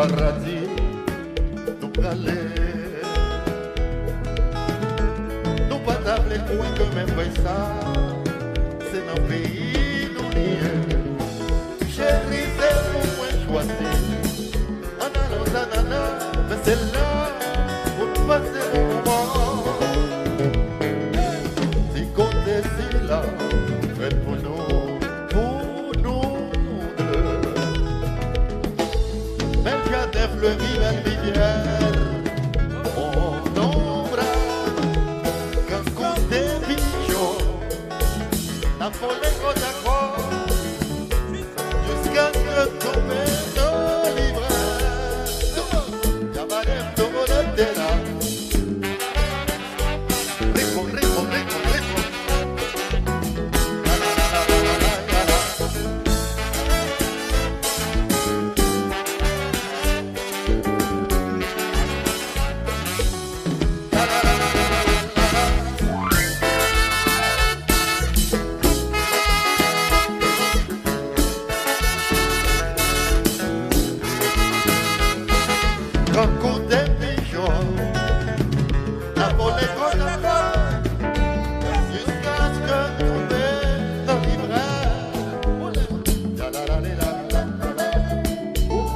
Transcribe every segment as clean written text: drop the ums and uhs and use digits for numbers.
paradis, nous praler. Nous pas d'appeler quoi que même ça, c'est dans le pays nous liens. Chérie, c'est pour moi choisir. Anana, mais c'est là pour nous passer au moment. Si côté si là, faites pour nous deux. Même jardin fleuri, belle rivière, mon ombre, quand côté pigeon, la folie qu'on d'accord, jusqu'à que tombe nos livres. Llamarem todo de tela. Rico, rico, rico, rico. La, la, la, la, la, la, la. Quand côté pigeon, la volée qu'on a fait, jusqu'à ce que tombe dans l'hiver. La la la la la la la.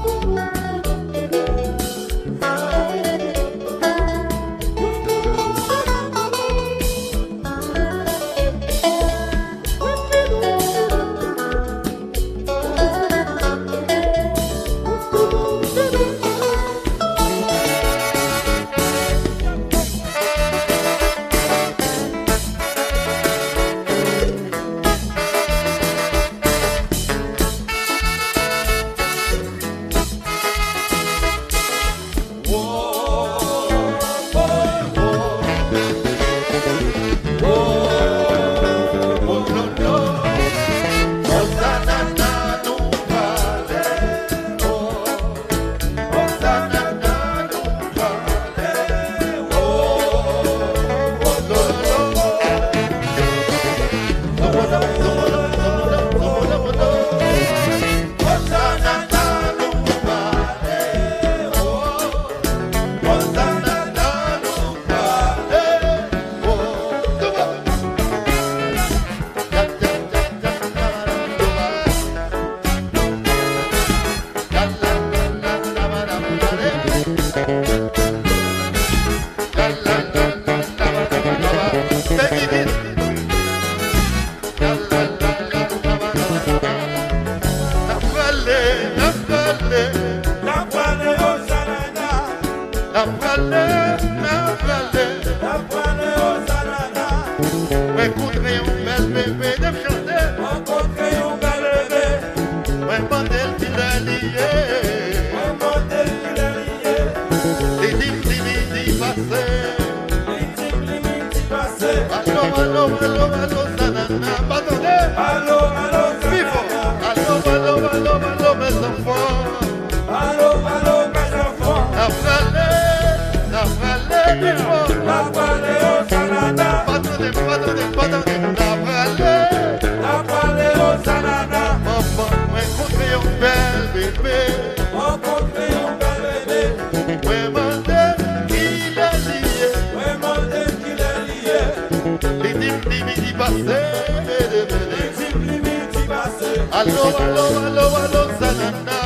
Allo, allo, allo, allo, Zanana.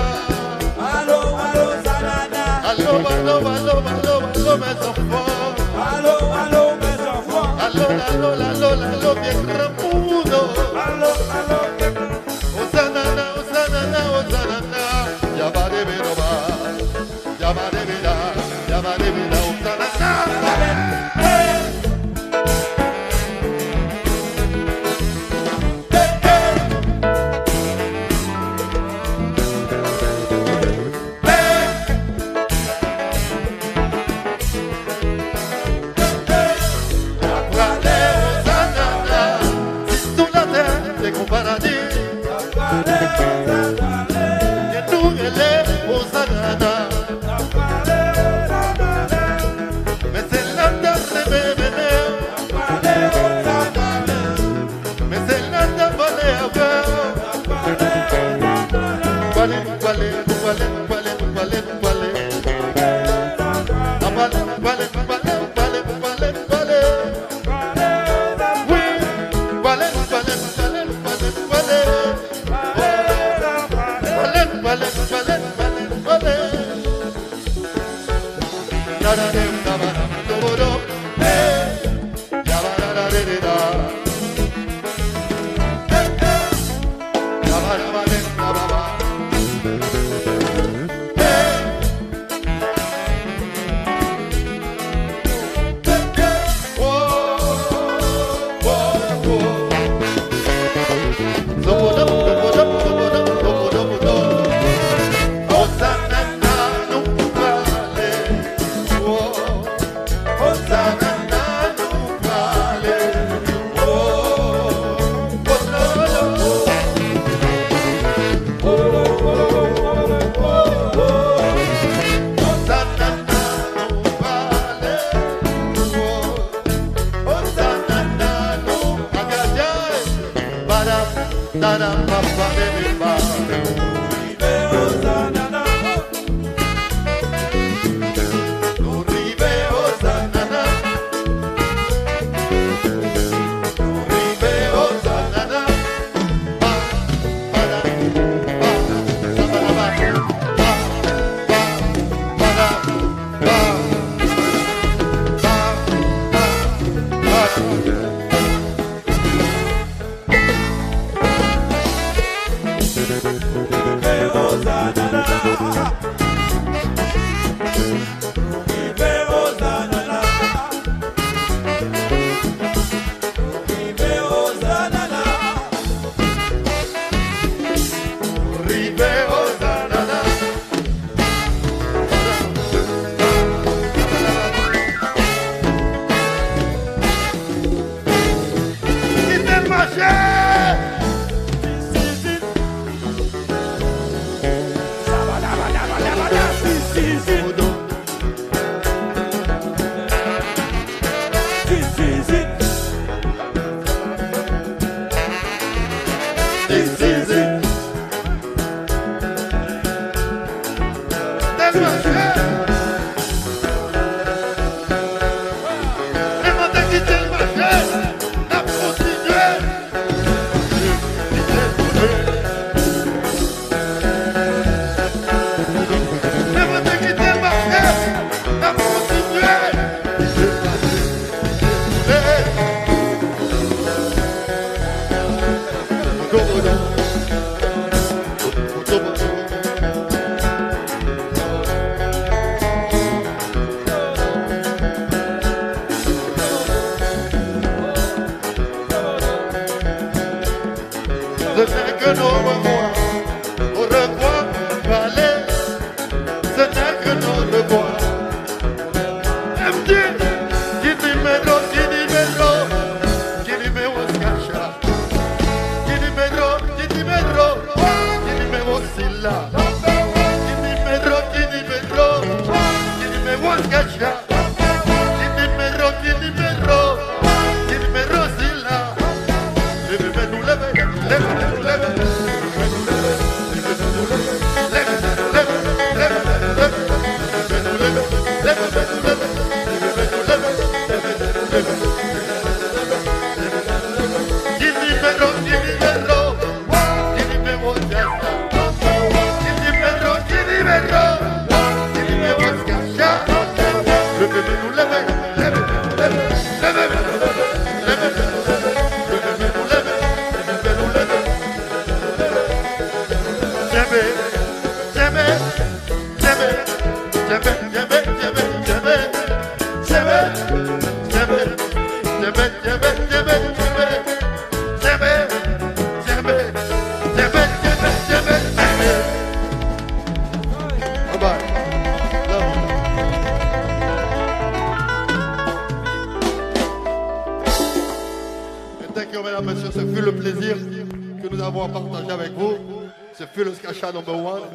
Allo, allo, Zanana. Allo, allo, allo, allo, allo, mes enfants. Allo, allo, mes enfants. Allo, allo, allo, allo, bien rapudo. Allo, allo, bien rapudo. Oh, Zanana, oh, Zanana, oh, Zanana. Yabade beroba. Yabade bera. Yabade bera, oh, Zanana. Vale, vale, vale, vale, vale, vale.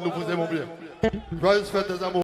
Nous vous aimons bien. Joyeuse fête des amours.